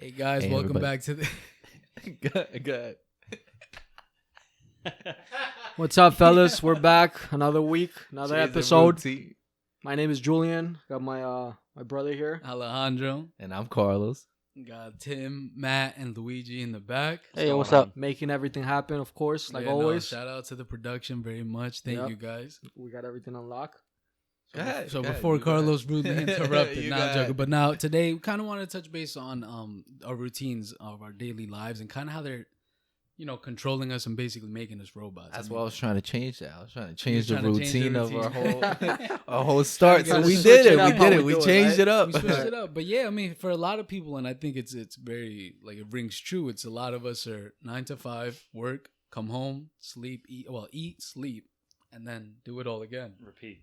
Hey guys, Hey, welcome everybody. back to the. Good. What's up, fellas? We're back. Another week, another episode. My name is Julian. Got my brother here. Alejandro. And I'm Carlos. Got Tim, Matt, and Luigi in the back. Hey, what's up? Making everything happen, of course, like Yeah, no, always. shout out to the production very much. Thank Yep. you guys. We got everything on lock. So before Carlos rudely interrupted, You not got joking. it. But now today we kind of want to touch base on our routines of our daily lives and kind of how they're, controlling us and basically making us robots. That's why I was trying to change that. I was trying to change the trying to change the routine of our routine. whole our whole start. Trying So to we switch did it it. up We how did we it. We do it, changed right? it up. We switched it up. But yeah, I mean, for a lot of people, and I think it's very, like, it rings true. It's a lot of us are 9 to 5, work, come home, sleep, eat, sleep, and then do it all again. Repeat.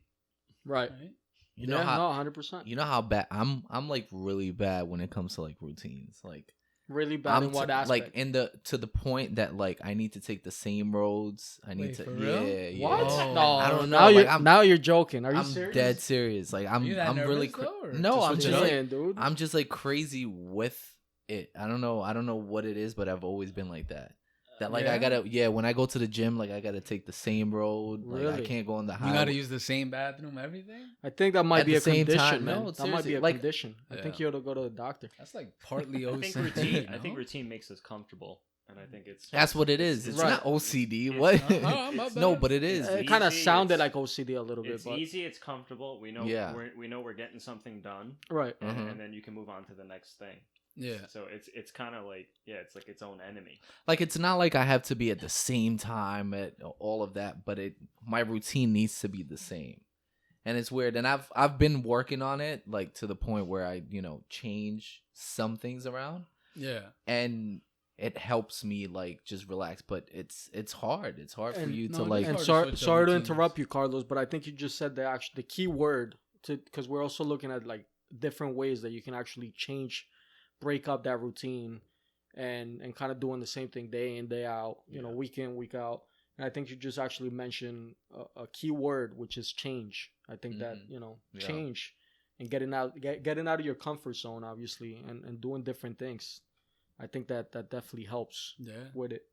Right. Right? You know how 100%. you know how bad I'm like really bad when it comes to like routines. Like Really bad in what aspect? like to the point that like I need to take the same roads. I need Wait, to for real? yeah. What? Oh. No, I don't know. Now, Like, now you're joking. Are you I'm serious? dead serious. Like Are you that I'm really nervous, though, or no. to I'm switch just it up? like Damn, dude. I'm just like crazy with it. I don't know what it is, but I've always been like that. That like I Yeah? gotta when I go to the gym, like I gotta take the same road. Like I Really? can't go on the highway. You got to use the same bathroom, everything? I think that might At be the a same condition, time, man. no, That might be seriously, a like- condition. I think Yeah. you ought to go to the doctor. That's like partly I OCD. think routine. I no? think routine makes us comfortable, and I think it's That's what it is. It's Right. not OCD. it's- What? Oh, my no, bad. but it is. It's It kind of easy, sounded it's- like OCD a little bit, It's but easy. It's comfortable. We know. Yeah. We know we're getting something done, right. Mhm. and then you can move on to the next thing. Yeah. So it's kind of like it's like its own enemy. Like it's not like I have to be at the same time at all of that, but my routine needs to be the same. And it's weird. And I've been working on it like to the point where I, change some things around Yeah. and it helps me like just relax, but it's hard. It's hard for And- you No, to it like is And hard to sorry, switch up sorry to routines. interrupt you, Carlos, but I think you just said the key word because we're also looking at like different ways that you can actually break up that routine, and kind of doing the same thing day in day out, week in week out. And I think you just actually mentioned a key word, which is change. I think that Yeah. change and getting out of your comfort zone, obviously, and doing different things. I think that definitely helps Yeah. with it.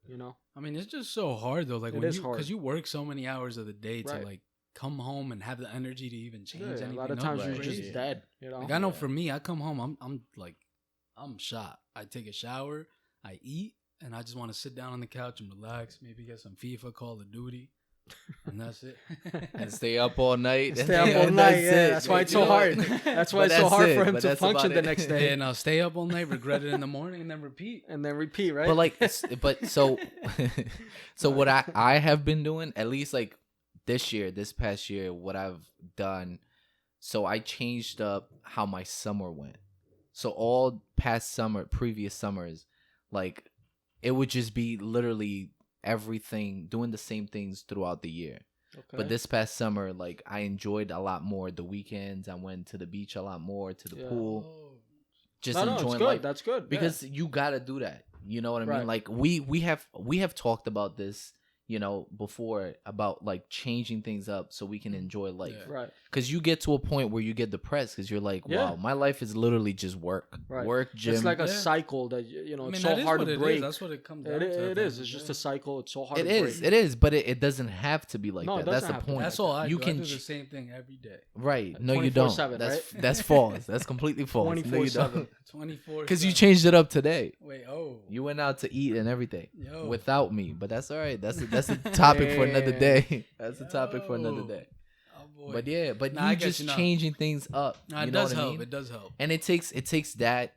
I mean, it's just so hard though. Like It when is you, hard. because you work so many hours of the day to Right. like come home and have the energy to even change Yeah, anything. a lot of up times is you're crazy. just dead. Like I know Yeah. for me, I come home, I'm shot. I take a shower, I eat, and I just want to sit down on the couch and relax. Maybe get some FIFA, Call of Duty, and that's it. and stay up all night. Stay up all and night. that's Yeah, it. that's why it's You so know hard. what? That's why But it's so that's hard it, for him but to that's function about the it. next Yeah, day and I'll stay up all night, regret it in the morning, and then repeat. and then repeat, right? But like, so what I have been doing, at least like this past year, what I've done. So I changed up how my summer went. So all previous summers, like it would just be literally everything, doing the same things throughout the year. Okay. But this past summer, like I enjoyed a lot more the weekends. I went to the beach a lot more, to the Yeah. pool, just no, enjoying it's good. life. That's good Because you gotta do that. You know what I mean? Right. Like we have talked about this, before, about like changing things up so we can enjoy life. Yeah. yeah. Right. Because you get to a point where you get depressed because you're like, Yeah. wow, my life is literally just work, Right. work, gym. It's like a Yeah. cycle that I mean, it's that so is hard what to it break. is. That's what it comes down It, to. it at the end is. of It's the just day. a cycle. It's so hard It to is, break. it is, but it doesn't have to be like No, it that. That's doesn't the have to be point. like That's all I You do. can I do the ch- same thing every day. Right? No, you don't. 24/7, That's right? that's false. That's completely false. No, you 24/7. don't. 24. Because you changed it up today. Wait, You went out to eat and everything yo. without me, but that's all right. That's a topic for another Damn. day. That's a topic for another Yo. day. Oh, boy. But yeah, but Nah, I you get just you now. changing things up. Nah, You it know does what I help. mean? It does help. And it takes that,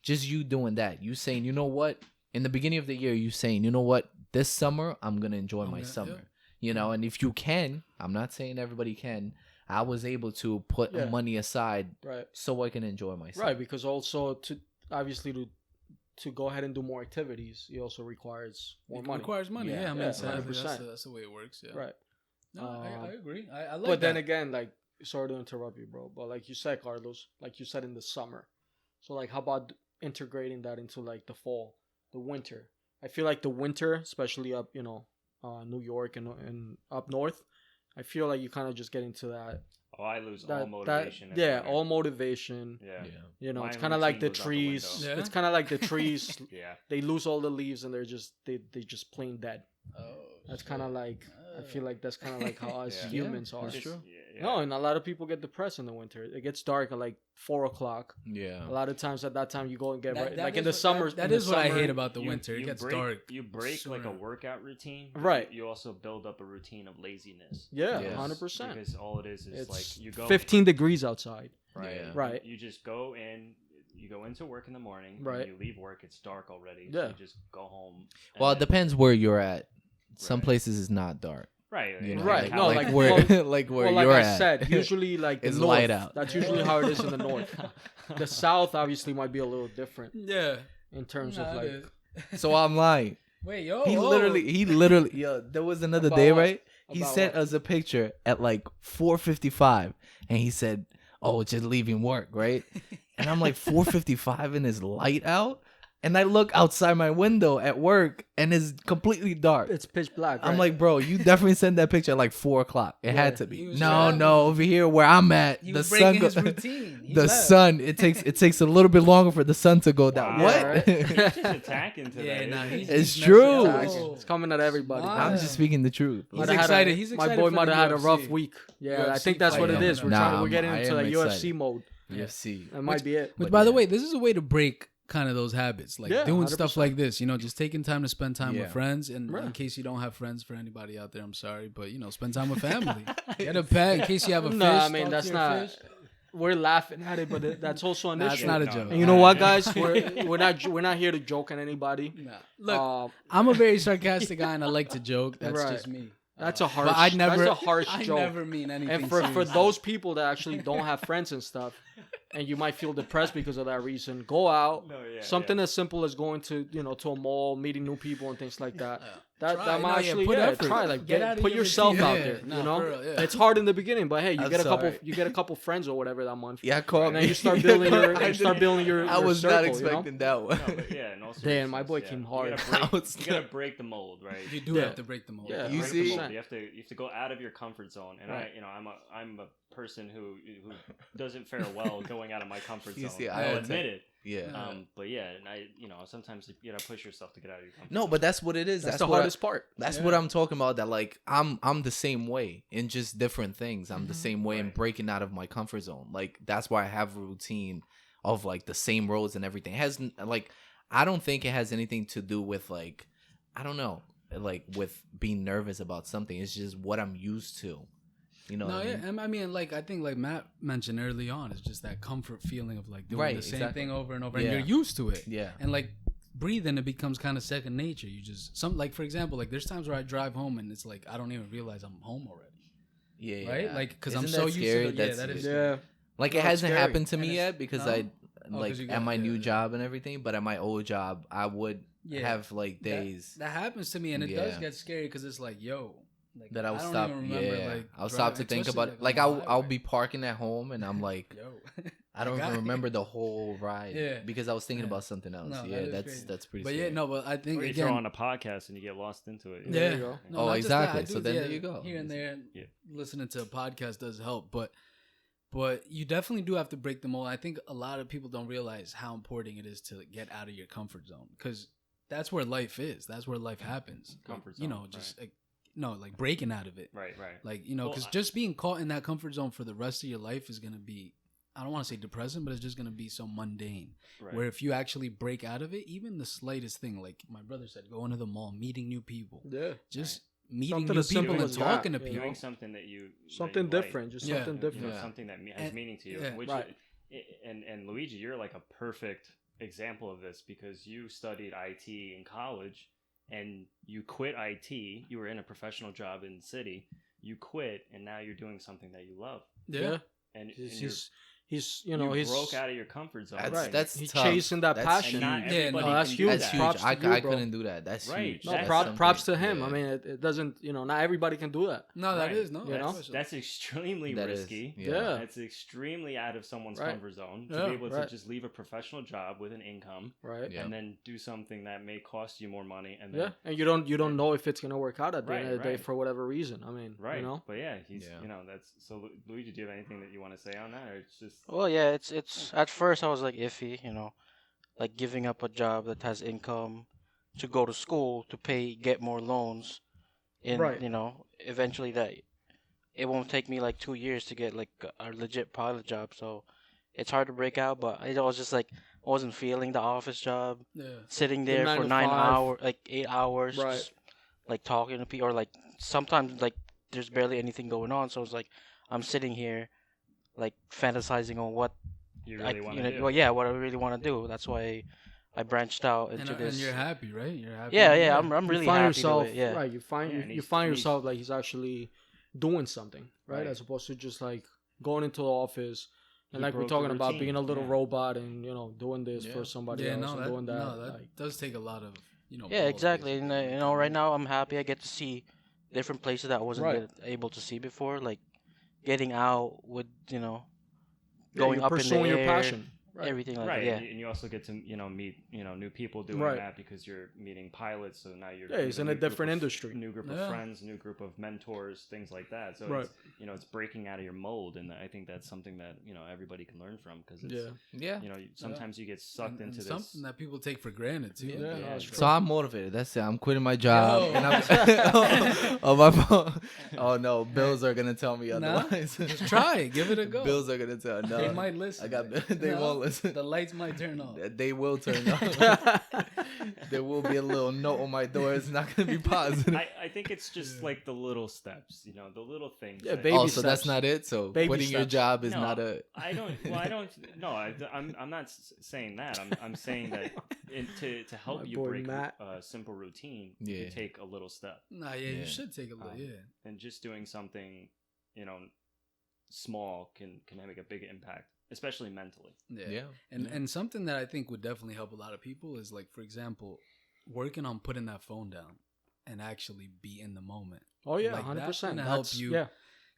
just you doing that. You saying, you know what? In the beginning of the year, you saying, you know what? This summer, I'm gonna enjoy I'm my gonna- summer. yeah. And if you can, I'm not saying everybody can. I was able to put Yeah. money aside Right. so I can enjoy my summer. Right. Because also to go ahead and do more activities, it also requires more It money. requires money. Yeah. Yeah, I mean, Yeah, sadly, 100%. that's the way it works. Yeah. Right. No, I agree. I like But then that. again, like, sorry to interrupt you, bro, but like you said, Carlos, like you said in the summer. So like, how about integrating that into like the fall, the winter? I feel like the winter, especially up, New York and up north, I feel like you kind of just get into that Oh, I lose all That motivation. in yeah, winter. all motivation. Yeah. You know, My it's kind of like the routine goes out the trees. window. Yeah. It's kind of like the trees. Yeah. They lose all the leaves and they just plain dead. Oh, That's kind of like I feel like that's kind of like how us Yeah. humans are. that's It's- true. Yeah. No, and a lot of people get depressed in the winter. It gets dark at like 4 o'clock. Yeah. A lot of times at that time you go and get That- that like in is the what- summer. That in the is what I summer- hate about the You- winter. It you gets break- dark. You break like a sooner. workout routine. but Right. You also build up a routine of laziness. Yeah, Yes. 100%. Because all it is It's like you go 15 degrees outside. right. Yeah. Right. You just go in. You go into work in the morning. Right. And you leave work. It's dark already. Yeah. So you just go home. and Well, it then- depends where you're at. Some Right. places is not dark. Right. You know, Right, Like, no, like, like- where, well- like where Well, like you're I at. said, usually like the It's north. light out. That's usually how it is in the north. The south obviously might be a little different Yeah. in terms Nah, of it like. is. So I'm lying. Wait, yo. He oh. literally, yo. There was another About day, what? right? He About sent what? us a picture at like 4:55, and he said, "Oh, just leaving work, right?" And I'm like, 4:55, and it's light out, and I look outside my window at work, and it's completely dark. It's pitch black. I'm right? like, bro, you definitely sent that picture at like 4 o'clock. It had to he be. was No, traveling. no, over here where I'm at, He the was sun breaking goes. his routine. He The left. sun, it takes a little bit longer for the sun to go down. Wow. What? Yeah, right? He's just attacking today. Yeah, nah, isn't he? It's he's true. messing Attacking. up. It's coming at everybody. Smart. I'm just speaking the truth. He's Might have had excited. a- He's My excited boy for might the have had a rough UFC. week. Yeah, I UFC think that's what it fight. is. We're Nah, we're getting I into am the UFC excited. mode. UFC. That might be it. Which, But by the yeah. way, this is a way to break kind of those habits, like Yeah, doing stuff 100%. like this. You know, just taking time to spend time Yeah. with friends. And Right. in case you don't have friends, for anybody out there, I'm sorry, but you know, spend time with family. Get a pet in case you have a fish. No, I mean talk that's to your not. fish. We're laughing at it, but that's also an Nah, issue. it's not a No, joke. And you know what, Yeah. guys? We're not here to joke at anybody. Nah. Look, Uh, I'm a very sarcastic guy, and I like to joke. That's Right. just me. that's a harsh. But I never. That's a harsh I joke. never mean anything. And for serious. those people that actually don't have friends and stuff, and you might feel depressed because of that reason, go out. No, yeah, Something yeah. as simple as going to to a mall, meeting new people and things like that. That Try. that might No, yeah, actually put yeah, effort. try like Get out of put your yourself routine. out Yeah, there. nah, You know, for real, yeah. it's hard in the beginning, but hey, you I'm get a couple sorry. you get a couple friends or whatever that month. Yeah, call And me. then you start building your I you start didn't- building your I your was circle, not you know? expecting that one. No, but yeah, and also Damn, my boy came hard. You gotta, I break, was you gotta break the mold, right? You do Yeah. have to break the mold. Yeah, You Break see? the mold. You have to go out of your comfort zone. And Right. I'm a person who doesn't fare well going out of my comfort You zone. see, I I'll would admit it. Yeah. But yeah, and sometimes you gotta push yourself to get out of your comfort No, zone. but that's what it is. That's That's the what hardest part. That's Yeah. what I'm talking about. That like I'm the same way in just different things. I'm the same way in Right. breaking out of my comfort zone. Like that's why I have a routine of like the same roads and everything. It has like I don't think it has anything to do with like I don't know like with being nervous about something. It's just what I'm used to. You know No, what I yeah, mean? and I mean, like I think, like Matt mentioned early on, it's just that comfort feeling of like doing Right, the same exactly. thing over and over, Yeah. and you're used to it. Yeah. And like breathing, it becomes kind of second nature. You just like for example, like there's times where I drive home and it's like I don't even realize I'm home already, Yeah. right? yeah. Like because I'm Isn't so that used scary? to the, yeah, That's that is scary. scary. Yeah. Like No, it it's hasn't scary. happened to And me it's- yet because no? I Oh, like 'cause you at got- my yeah, new yeah. job and everything, but at my old job I would Yeah. have like days That happens to me, and it does Yeah. get scary because it's like, yo, like, that I would don't stop. even remember, Yeah, like, I'll stop to driving, think especially, about it. on Like the I'll highway. be parking at home and I'm like, Yo, I don't got even it. remember the whole ride. Yeah. because I was thinking Yeah. about something else. No, Yeah, that is crazy. that's pretty. But yeah, scary. no, but I think Or you again, throw on a podcast and you get lost into it. There yeah, you go. no, Oh, not just that. exactly. I So do- then yeah, there you go. Here and there, Yeah. listening to a podcast does help, but you definitely do have to break the mold. I think a lot of people don't realize how important it is to get out of your comfort zone because that's where life is. That's where life happens. Comfort You know, zone, just like, no, like breaking out of it. Right. Like, you know, Well, because I- just being caught in that comfort zone for the rest of your life is going to be, I don't want to say depressing, but it's just going to be so mundane. Right. Where if you actually break out of it, even the slightest thing, like my brother said, going to the mall, meeting new people, Yeah. just meeting Something new as simple people and as talking that, to you people. Doing something that you Something that you different. Just Yeah. something like, different. something that has And- meaning to you. yeah. Which Right. and Luigi, you're like a perfect example of this because you studied IT in college and you quit IT. You were in a professional job in the city. You quit, and now you're doing something that you love. Yeah. And He's, you're, he's he's he's broke out of your comfort zone. That's he's tough. chasing that That's passion. And not huge. everybody that's can huge. do That's that. huge. Props to I you, bro. couldn't do that. That's Right. huge. No, That's props to something. him. Yeah. I mean, it doesn't, not everybody can do that. No, that Right. is no. You know? That's extremely That is, risky. Yeah. That's extremely out of someone's Right. comfort zone to Yeah, be able right. to just leave a professional job with an income Right. Yeah. and then do something that may cost you more money. And Yeah. then, And you don't know if it's gonna work out at the end of the day Right. for whatever reason. I mean, right. you know. But yeah, he's Yeah. that's so. Luigi, do you have anything that you want to say on that, or it's just Well, yeah, it's at first I was like iffy, like giving up a job that has income to go to school to get more loans, and Right. eventually that it won't take me like 2 years to get like a legit pilot job. So it's hard to break out, but I was just like I wasn't feeling the office job, Yeah. sitting The there 9 for to 9 5. hours, like 8 hours, Right. just, like talking to people, or like sometimes like there's barely anything going on. So it's like I'm sitting here, like fantasizing on what you really want to do? well, yeah, what I really want to do. That's why I branched out into And this. you're happy, right? You're happy. Yeah, with yeah, it? I'm really you find happy yourself to it. Yeah, right. You find Yeah, and you he's- find and he's- yourself like he's actually doing something, right? Right. As opposed to just like going into the office and He like we're broke the talking about routine, being a little yeah. robot and doing this Yeah. for somebody Yeah, else no, and that, doing that. no, that like, does take a lot of yeah, balls, exactly. And basically. right now I'm happy. I get to see different places that I wasn't Right. able to see before, like getting out with yeah, going you're up in the pursuing your air, passion. Right. everything like Right, that. Yeah, and you also get to meet new people doing Right. that because you're meeting pilots. So now you're Yeah, he's in a new group different of- industry. new group Yeah. of friends, new group of mentors, things like that. So Right. it's breaking out of your mold, and I think that's something that everybody can learn from because Yeah. Yeah. sometimes you get sucked And into this. something that people take for granted too. Yeah, no, that's true. So I'm motivated. That's it. I'm quitting my job. Yo. And I'm oh my phone. Oh no, bills are gonna tell me Nah, otherwise. Just try it. Give it a go. Bills are gonna tell. No, They might listen. I got. They No, won't listen. The lights might turn off. They will turn off. There will be a little note on my door. It's not gonna be positive. I think it's just like the little steps, the little things. Yeah, that- baby Also, that's steps. not it. So Baby quitting your steps. job is No, not a. I don't. Well, I don't. No, I'm not saying that. I'm saying that to help My you boy break Matt. a simple routine, Yeah. you take a little step, Nah, yeah, Yeah. you should take a look. Um, Yeah. and just doing something, small can make a big impact, especially mentally. Yeah. Yeah. And something that I think would definitely help a lot of people is like, for example, working on putting that phone down and actually be in the moment. Oh yeah, Like, 100%. that's gonna help you. Yeah.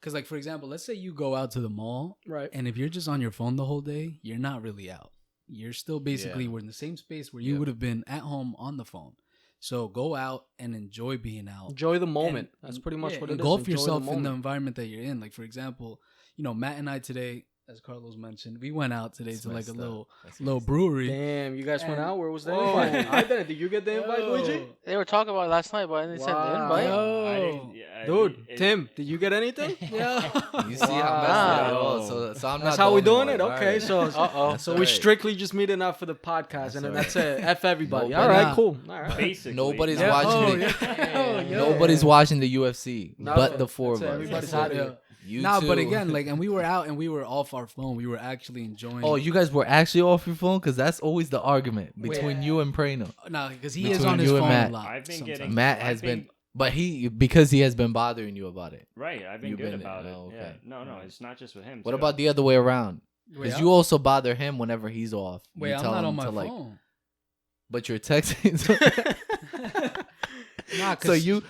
Because like, for example, let's say you go out to the mall Right. and if you're just on your phone the whole day, you're not really out. You're still basically Yeah. we're in the same space where you Yep. would have been at home on the phone. So go out and enjoy being out. Enjoy the moment. And- That's pretty much yeah, what it is. engulf Enjoy yourself in the moment. environment that you're in. Like for example, Matt and I today, as Carlos mentioned, we went out today That's to like a messed up. little That's little messed up. brewery. Damn, you guys went And- out. Where was the Whoa. invite? I didn't. Did you get the invite, Yo. Luigi? they were talking about it last night, but they said the Wow. invite. Yo. I didn't- yeah, Dude, it- Tim, did you get anything? Yeah. You see how Wow. messed up. Oh, so I'm That's not how we the only doing it. one. Okay, Alright. so Uh-oh. so That's we alright. strictly just meeting up for the podcast, That's and then alright. that's it. F everybody. Nobody- All right, Nah. cool. All right. basically Nobody's Yeah. watching Oh, the. yeah. Yeah. Nobody's watching the UFC, No, but the four of that's it. us. Everybody's That's out of it, here. You Nah, but too. again, like, and we were out and we were off our phone. We were actually enjoying. Oh, you guys were actually off your phone because that's always the argument between you and Prano. no, because he Between is on his you and phone a Matt. lot. I've been sometimes. getting- Matt I've has been- been, but because he has been bothering you about it. Right, I've been You've good been- about it. oh, Yeah, okay. no, it's not just with him. What too. about the other way around? Wait, Because I'm- you also bother him whenever he's off. Wait, You I'm tell not him on my to, like, phone. but you're texting. Nah,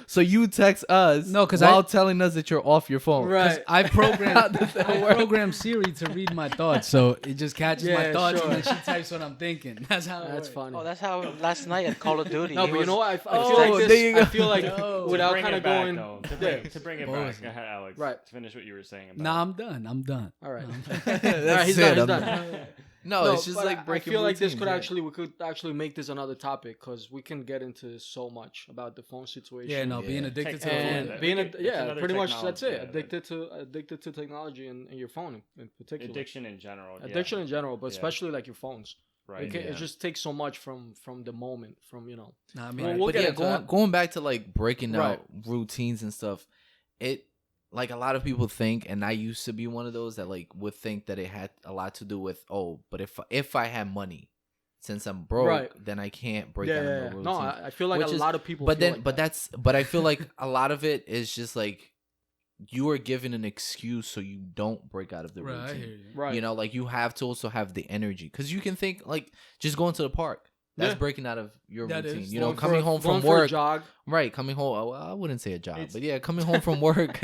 so you text us No, 'cause while I- telling us that you're off your phone. Right. I How programmed does that I work? programmed Siri to read my thoughts, so it just catches my Yeah, thoughts sure. and then she types what I'm thinking. That's how it That's works. funny. Oh, that's how last night at Call of Duty. No, he but you was- know what? I Oh, feel like there you this. I go. feel like No. To without bring kind it of back, going. though, to Yeah. bring it Boys. back, go ahead, Alex. Right. To finish what you were saying about. Nah, I'm done. I'm done. All right. That's All right, he's it. done. He's I'm done. No, it's just but like I breaking. feel like this routines, could yeah. we could actually make this another topic because we can get into so much about the phone situation. Yeah, no, Yeah. being addicted to the And phone. being It's another pretty much that's it. technology, yeah. Addicted to technology and your phone in particular. Addiction in general. yeah. Addiction in general, but Yeah. especially like your phones. Right. It Yeah. just takes so much from the moment, from Nah, I Well, mean, we'll But get yeah, into going that. going back to like breaking Right. out routines and stuff, it like a lot of people think, and I used to be one of those that like would think that it had a lot to do with but if I had money, since I'm broke, Right. then I can't break yeah, out yeah, of yeah. no No, routine. I feel like Which a is- lot of people. But feel then, like but that. but I feel like a lot of it is just like you are given an excuse so you don't break out of the Right, I routine. hear you. Right. You know, like you have to also have the energy because you can think like just going to the park. That's Yeah. breaking out of your That routine. is. You know, Going for coming a- home going from for a work. jog. Right, coming home. Well, I wouldn't say a jog, It's- but yeah, coming home from work,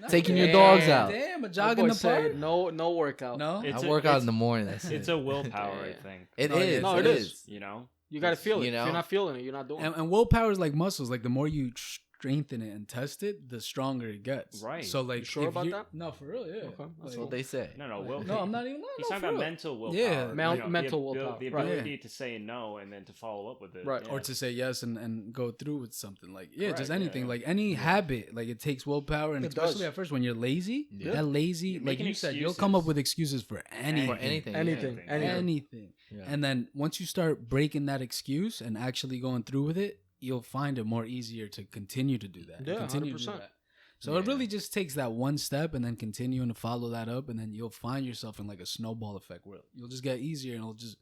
taking your dogs out. Damn, a My jog boy in the said park? no workout. No? It's I a- work out it's- in the morning. That's It's it. a willpower, I Yeah. think. It No, yeah, is. no, it it is. is. You know, You gotta feel it. You If know? you're not feeling it, you're not doing it. And willpower is like muscles. Like the more you strengthen it and test it, the stronger it gets. Right. So like, You sure if about you're- that? No, for real. Yeah. Okay, that's That's Like, what they say. no, Right. will. no, I'm not even. No, He's no, talking for about real. mental willpower. Yeah. Mental the, willpower, The right. ability to say no and then to follow up with it. Right. Yeah. Or to say yes and go through with something. Like just Correct, yeah, anything. yeah. Like any habit. Like it takes willpower, and It especially does. at first when you're lazy. Yeah. That lazy, You're like making you said, you'll come up excuses. with excuses for anything. For anything. Anything. Yeah. Anything. Anything. Yeah. And then once you start breaking that excuse and actually going through with it, you'll find it more easier to continue to do that. Yeah, continue to do 100%. that. So it Yeah. really just takes that one step and then continuing to follow that up, and then you'll find yourself in like a snowball effect where you'll just get easier, and it'll just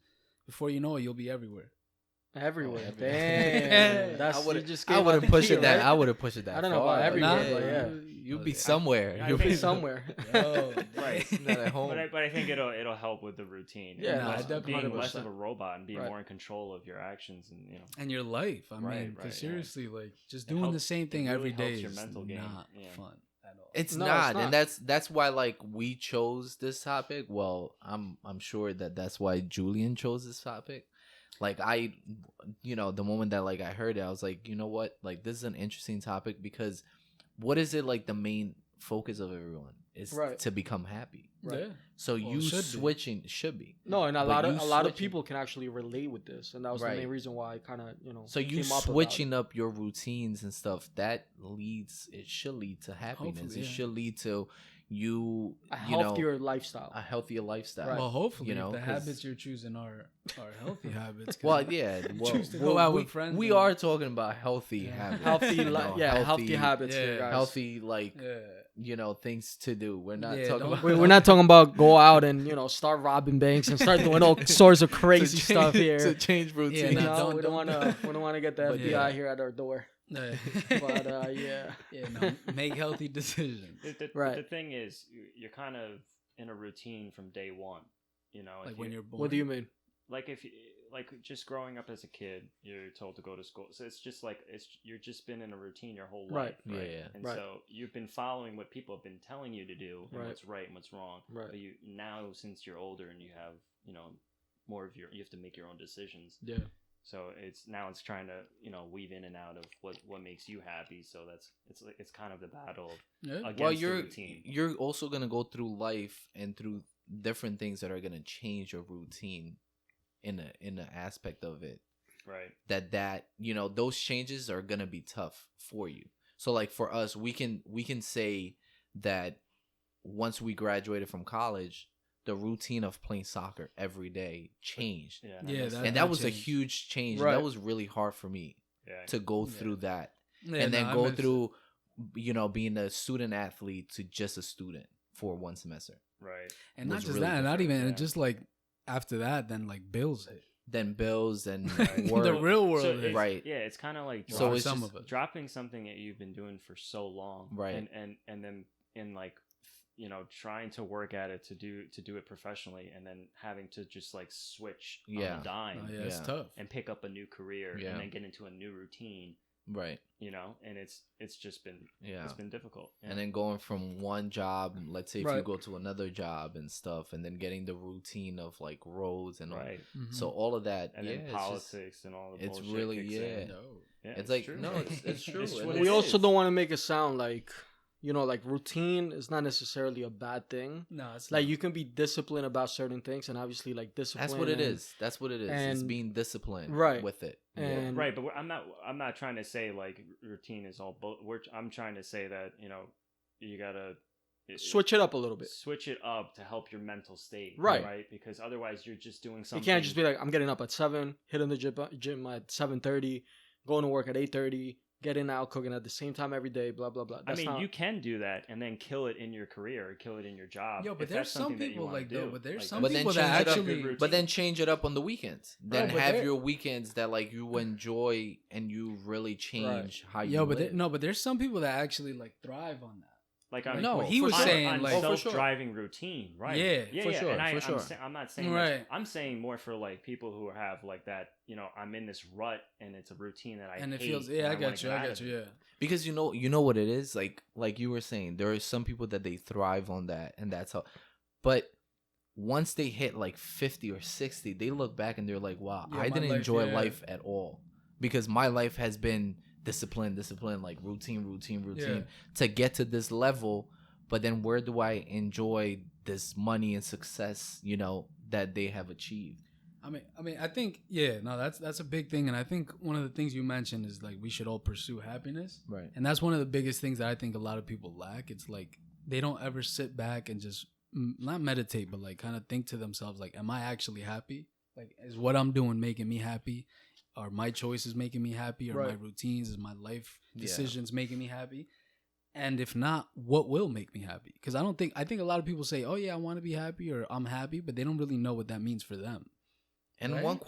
before you know it, you'll be everywhere. Everywhere. Oh, Damn. That's, I you wouldn't. just I gave out wouldn't the push key, it that. right? I wouldn't push it that. I don't know about far. everywhere, Nah, but yeah. You'd be somewhere. I You'd Be be think- somewhere. Yo, Right. not at home. But I think it'll help with the routine. Yeah, And no, less- I definitely- being less of 100%. a robot and being Right. more in control of your actions and and your life. I Right, mean, because right, yeah. seriously, like just It doing the helps- same thing it really every day helps your is mental game, not yeah. fun at all. It's No, not, it's not. and that's why like we chose this topic. Well, I'm sure that's why Julian chose this topic. Like I, the moment that like I heard it, I was like, you know what, like this is an interesting topic because what is it like the main focus of everyone is Right. to become happy. Right. Yeah. So Well, you should be. switching should be. No, and a But lot of you a lot of switching- people can actually relate with this, and that was the Right. main reason why I kind of So you came up about it. switching up your routines and stuff that it should lead to happiness. Hopefully, It yeah. should lead to you a you know, healthier lifestyle. a healthier lifestyle. Right. Well, hopefully, You know, if the 'cause- habits you're choosing are healthy habits. 'cause Well, yeah. Well, choose to go out we, with friends We and- are talking about healthy Yeah. habits. healthy, you know, healthy habits, yeah, here, guys. healthy, like yeah. things to do. We're not Yeah, talking don't- about. We're not talking about go out and start robbing banks and start doing all sorts of to crazy change- stuff to here. change routine. You no, know, don't- we don't don't- want to get the But FBI yeah. here at our door. Yeah. But yeah, Yeah, no, make healthy decisions. Right. The thing is, you're kind of in a routine from day one. You know, Like if when you- you're born. what do you mean? like if you, like just growing up as a kid, you're told to go to school. So it's just like you're just been in a routine your whole Right. life, right? Yeah. And Right. so you've been following what people have been telling you to do and Right. what's right and what's wrong. Right. But you now, since you're older and you have more of you have to make your own decisions. Yeah. So it's trying to weave in and out of what makes you happy. So it's kind of the battle Yeah. against Well, the you're routine. you're also gonna go through life and through different things that are gonna change your routine in a aspect of it. Right. That those changes are gonna be tough for you. So like for us, we can say that once we graduated from college, the routine of playing soccer every day changed. Yeah. Yeah, that's- And that was a changed. huge change. Right. That was really hard for me yeah. to go Yeah. through that. Yeah, And then no, I go miss- through being a student athlete to just a student for one semester. Right. and not was just really that, not different, even yeah. just like after that, then like bills hit. Then bills and Right. work. The real world So hit. it's- Right. Yeah, it's kind of like So So it's some just- of us. dropping something that you've been doing for so long, Right. And then in like trying to work at it to do it professionally, and then having to just like switch on Yeah. a dime Oh, yeah, it's Yeah. tough. and pick up a new career Yeah. and then get into a new routine, Right. and it's just been Yeah. it's been difficult. And then going from one job, let's say if you Right. go to another job and stuff, and then getting the routine of like roads and all. right, Mhm. So all of that, and yeah, then it's just- politics and all the it's bullshit really- kicks yeah. in. Dope. Yeah, It's like true. no, it's true. It's and what it We it also is. don't want to make it sound like like routine is not necessarily a bad thing. No, it's Like not. you can be disciplined about certain things, and obviously like discipline. That's what it and- is. That's what it is. It's and- being disciplined, Right. with it. And Right, but I'm not trying to say like routine is all. I'm trying to say that you gotta switch it up a little bit. switch it up to help your mental state, Right. Right, because otherwise you're just doing You something. can't just be like, I'm getting up at 7, hitting the gym at 7:30, going to work at 8:30, getting out, cooking at the same time every day, blah blah blah. I That's mean, not, you can do that and then kill it in your career, or kill it in your job. Yo, but if there's that's some something that you people wanna like though, do. but there's Like, some But then people change that it up. actually. But then change it up on the weekends. Then but have there- your weekends that like you enjoy and you really change how you Yo, but live. no, but there's some people that actually like thrive on that. Like I'm No, he was on- saying, on like- for sure. self-driving routine, right? Yeah, for sure, And for sure. I'm not saying Right. I'm saying more for like people who have like that. You know, I'm in this rut and it's a routine that I and it hate, feels, and yeah, I wanna got you, get I out got of you, it. yeah. Because you know what it is, like you were saying, there are some people that they thrive on that, and that's how. But once they hit like 50 or 60, they look back and they're like, wow, Yeah, I my didn't life, enjoy yeah. life at all, because my life has been discipline, like routine Yeah. to get to this level. But then where do I enjoy this money and success, that they have achieved? I mean, I think, yeah, no, that's a big thing, and I think one of the things you mentioned is like we should all pursue happiness, Right. and that's one of the biggest things that I think a lot of people lack. It's like they don't ever sit back and just not meditate, but like kind of think to themselves, like, am I actually happy? Like, is what I'm doing making me happy? Are my choices making me happy? Are my Right. routines, is my life Yeah. decisions making me happy? And if not, what will make me happy? Because I think a lot of people say, oh yeah, I want to be happy or I'm happy, but they don't really know what that means for them. And Right? one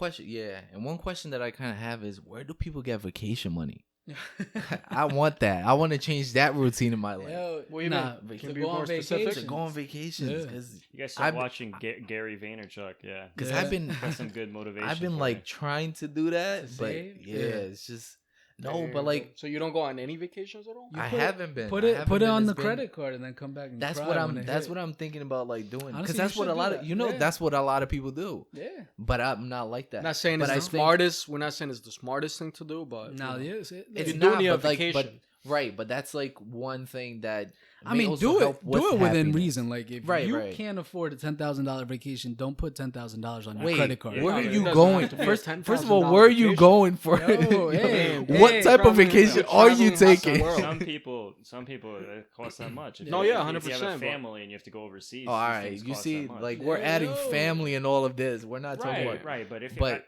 question that I kind of have is, where do people get vacation money? I want that. I want to change that routine in my life. Yo, What do you nah, mean? to Can you be go on more specific? To go on vacations, Yeah. because You guys start I've- watching Gary Vaynerchuk, yeah. Yeah. I've been That's some good motivation. I've been for like you. trying to do that, To but save? yeah, Yeah. it's just no. Damn. But like so you don't go on any vacations at all? You I put- haven't been. Put I it haven't put it been. on It's the been- credit card and then come back and That's cry what when it That's hit. what I'm thinking about, like doing, because Honestly, that's you what a should lot do of that. Yeah. that's what a lot of people do. Yeah. But I'm not like that. Not saying but it's I the think- smartest. We're not saying it's the smartest thing to do, but Now, you know. yes, It's If you not, do need a but like, vacation. right, but that's like one thing that I may mean, also do help it with within happiness. reason. Like if Right, you right. can't afford a $10,000 vacation, don't put $10,000 on your Wait, credit card. where No, are it you doesn't going? have to be a First of $10,000 all, where are you vacation. going for Yo, hey, what hey, type of traveling- vacation you're are you traveling half the taking? world. Some people it costs that much. If No, you- yeah, if you have 100%, a but- family and you have to go overseas. Oh, all these right, things you cost see, that much. like we're Yeah, adding yo. family and all of this. We're not talking right, about right, but if but-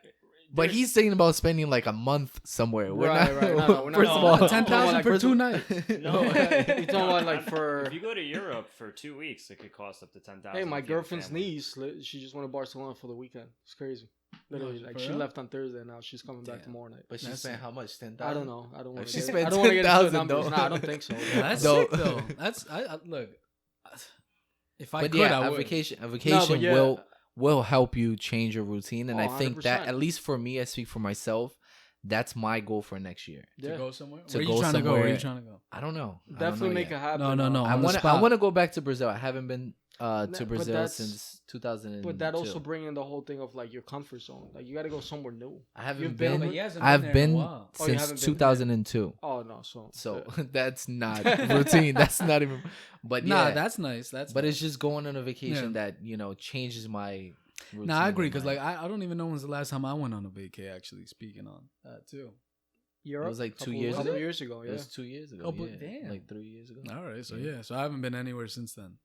But he's thinking about spending like a month somewhere. We're Right, not, right. No, we're not first talking of all, about 10,000 like, for first 2 of- nights. No, You're talking about like for. if you go to Europe for 2 weeks, it could cost up to 10,000. Hey, my if you have a girlfriend's family. niece, she just went to Barcelona for the weekend. It's crazy. Literally, No, like for she real? left on Thursday. Now she's coming back Damn. tomorrow night. But she That's spent it. how much? 10,000. I don't know. I don't want to. She get, spent I don't want to get into the 10,000 numbers. though. Nah, I don't think so. Yeah, that's No. sick though. That's I look. If I But could, yeah, I a would. vacation yeah. will help you change your routine, and Oh, I think that 100%. at least for me, I speak for myself. That's my goal for next year. To Yeah, go somewhere. To Where you go trying to go? Where somewhere- you trying to go? I don't know. I don't definitely know make yet. it happen. No, no, no. I on the want to. I spot. want to go back to Brazil. I haven't been to but Brazil that's- since 2002. But that also brings in the whole thing of like your comfort zone. Like you got to go somewhere new. I haven't You've been. been- But he hasn't I've there in a been while. Oh, you since haven't been? 2002. Oh no, so So that's not routine. That's not even. But Nah, yeah, that's nice. That's but nice. it's just going on a vacation Yeah. that changes my. Routine Nah, I agree in because my- like I don't even know when's the last time I went on a vacay. Actually, speaking on that too. Europe. It was like 2 couple- years couple ago? years ago. It Yeah. was 2 years ago. Oh, but yeah. damn. Like 3 years ago. All right, so Yeah. yeah, so I haven't been anywhere since then.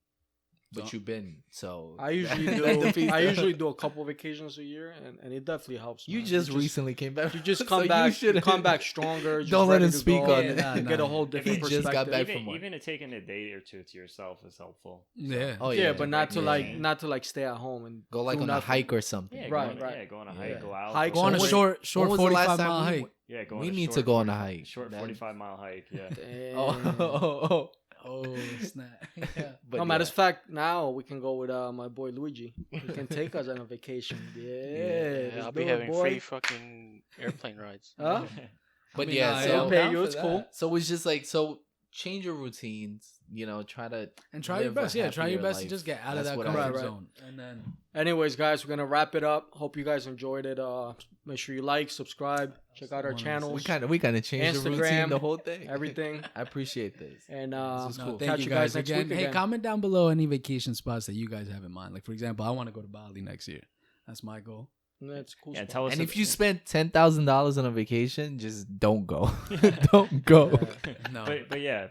But So- you've been so. I usually that do. defeats I the- usually do a couple vacations a year, and it definitely helps. You man. just recently came back. You just so come you back. You should've- come back stronger. Just Don't let ready him to speak go, on and it. Nah, Get a nah. whole He different just got perspective. back even, from work. even taking a day or two to yourself is helpful. Yeah. Oh yeah, yeah, but not to yeah. like stay at home and Go like do on a nothing. hike or something. Yeah, Right, go on, right. Yeah, go on a Yeah. hike, go out. Hike Go on a So short When was the last 45 time mile we hike. went? Yeah, go on We a need to short go on a 45 hike, Short man. 45-mile hike, yeah. Damn. Oh, Oh snap! Yeah. but No, matter yeah. of fact, now we can go with my boy Luigi. He can take us on a vacation. Yeah, Yeah, let's I'll do be it, having boy. free fucking airplane rides. Huh? But I mean, yeah, nah, so I'm pay down you, for it's that. cool. so it's just like change your routines. Try to And try your live a best. Yeah, try your happier best to life. just get out of That's that what I comfort Right, right. zone. And then Anyways, guys, we're gonna wrap it up. Hope you guys enjoyed it. Make sure you like, subscribe, check out our One of those- channels, we kind of changed the routine, Instagram, the whole thing. everything. I appreciate this. And This is no, cool. thank catch you you guys guys next again. week Hey, again. comment down below any vacation spots that you guys have in mind. Like for example, I want to go to Bali next year. That's my goal. That's cool. Yeah, spot. tell us And if if- you spend $10,000 on a vacation, just don't go. Don't go. No.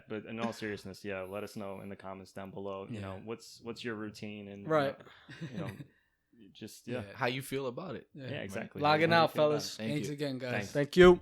but in all seriousness, yeah, let us know in the comments down below. You know, Yeah. what's your routine and Right. you know, just yeah, How you feel about it? yeah, exactly. Logging How do you out, feel about fellas. it? Thank Thanks you. again, guys. Thanks. Thank you.